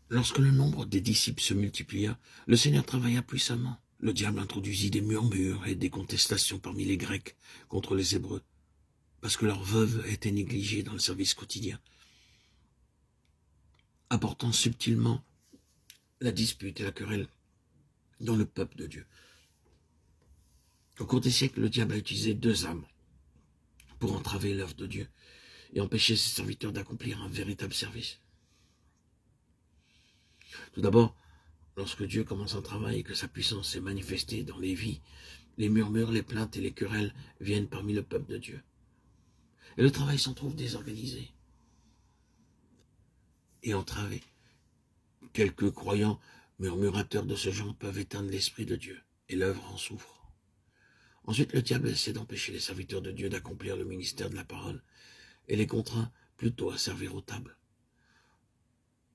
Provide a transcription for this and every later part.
Lorsque le nombre des disciples se multiplia, le Seigneur travailla puissamment. Le diable introduisit des murmures et des contestations parmi les Grecs contre les Hébreux, parce que leurs veuves étaient négligées dans le service quotidien, apportant subtilement la dispute et la querelle dans le peuple de Dieu. Au cours des siècles, le diable a utilisé deux âmes pour entraver l'œuvre de Dieu et empêcher ses serviteurs d'accomplir un véritable service. Tout d'abord, lorsque Dieu commence un travail et que sa puissance est manifestée dans les vies, les murmures, les plaintes et les querelles viennent parmi le peuple de Dieu. Et le travail s'en trouve désorganisé et entravé. Quelques croyants murmurateurs de ce genre peuvent éteindre l'Esprit de Dieu, et l'œuvre en souffre. Ensuite, le diable essaie d'empêcher les serviteurs de Dieu d'accomplir le ministère de la parole, et les contraint plutôt à servir aux tables.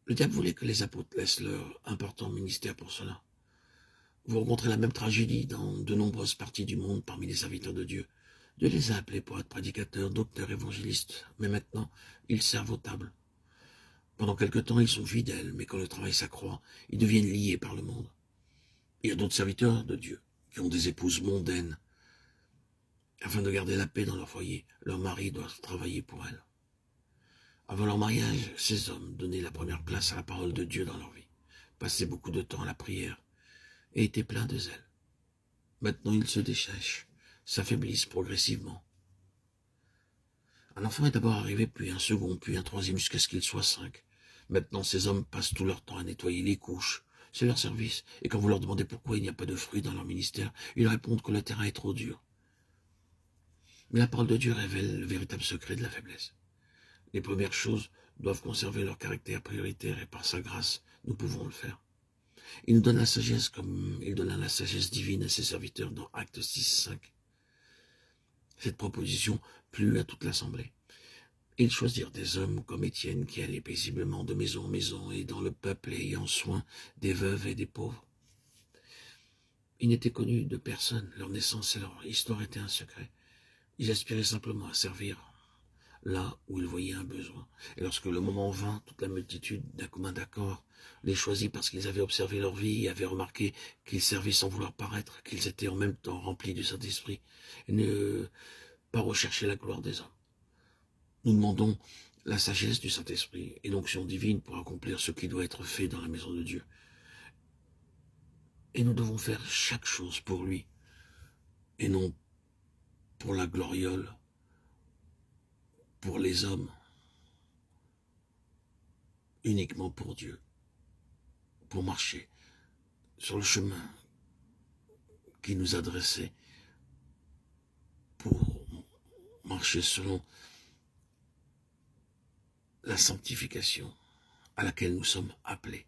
Le diable voulait que les apôtres laissent leur important ministère pour cela. Vous rencontrez la même tragédie dans de nombreuses parties du monde parmi les serviteurs de Dieu. Dieu les a appelés pour être prédicateurs, docteurs, évangélistes, mais maintenant, ils servent aux tables. Pendant quelque temps, ils sont fidèles, mais quand le travail s'accroît, ils deviennent liés par le monde. Il y a d'autres serviteurs de Dieu qui ont des épouses mondaines. Afin de garder la paix dans leur foyer, leurs maris doivent travailler pour elles. Avant leur mariage, ces hommes donnaient la première place à la parole de Dieu dans leur vie, passaient beaucoup de temps à la prière et étaient pleins de zèle. Maintenant, ils se déchèchent, s'affaiblissent progressivement. Un enfant est d'abord arrivé, puis un second, puis un troisième, jusqu'à ce qu'il soit 5. Maintenant, ces hommes passent tout leur temps à nettoyer les couches. C'est leur service. Et quand vous leur demandez pourquoi il n'y a pas de fruits dans leur ministère, ils répondent que le terrain est trop dur. Mais la parole de Dieu révèle le véritable secret de la faiblesse. Les premières choses doivent conserver leur caractère prioritaire et par sa grâce, nous pouvons le faire. Il nous donne la sagesse comme il donna la sagesse divine à ses serviteurs dans Actes 6:5. Cette proposition plut à toute l'assemblée. Ils choisirent des hommes comme Étienne qui allaient paisiblement de maison en maison et dans le peuple ayant soin des veuves et des pauvres. Ils n'étaient connus de personne, leur naissance et leur histoire étaient un secret. Ils aspiraient simplement à servir là où ils voyaient un besoin. Et lorsque le moment vint, toute la multitude, d'un commun accord, les choisit parce qu'ils avaient observé leur vie et avaient remarqué qu'ils servaient sans vouloir paraître, qu'ils étaient en même temps remplis du Saint-Esprit, et ne pas rechercher la gloire des hommes. Nous demandons la sagesse du Saint-Esprit et l'onction divine pour accomplir ce qui doit être fait dans la maison de Dieu. Et nous devons faire chaque chose pour lui, et non pour la gloriole, pour les hommes, uniquement pour Dieu, pour marcher sur le chemin qui nous a dressés, pour marcher selon la sanctification à laquelle nous sommes appelés.